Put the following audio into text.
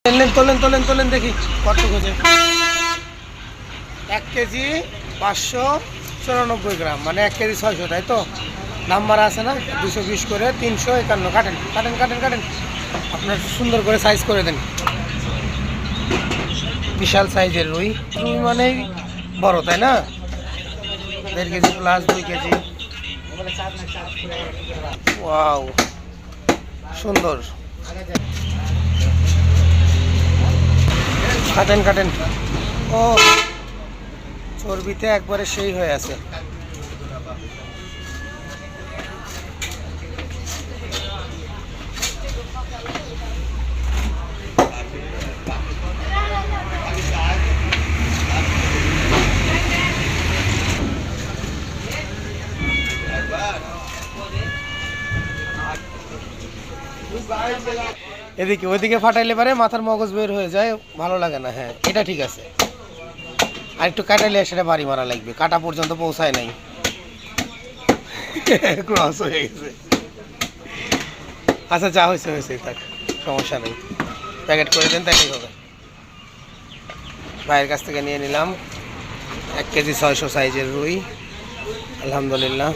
তোলেন তোলেন তোলেন দেখি কত খোঁজে। 1 কেজি 594 গ্রাম, মানে 1 কেজি 600, তাই তো? নাম্বার আছে না? 220 করে 351। কাটেন কাটেন কাটেন কাটেন, আপনার সুন্দর করে সাইজ করে দেন। বিশাল সাইজের রুই। রুই মানেই বড়, তাই না? 1.5 কেজি প্লাস 2 কেজি। ওয়াও, সুন্দর। কাটেন কাটেন। ও, চর্বিতে একবারে সেই হয়ে আছে। এদিকে ওইদিকে ফাটাইলে পারে মাথার মগজ বের হয়ে যায়, ভালো লাগে না। হ্যাঁ, এটা ঠিক আছে। আর একটু কাটাইলে সেটা বাড়ি মারা লাগবে, কাটা পর্যন্ত পৌঁছায় নাই, ক্রস হয়ে গেছে। আচ্ছা, যা হয়েছে হয়েছে, থাক, সমস্যা নেই। প্যাকেট করে দেন, তাই হবে। ভাইয়ের কাছ থেকে নিয়ে নিলাম 1 কেজি 600 সাইজের রুই, আলহামদুলিল্লাহ।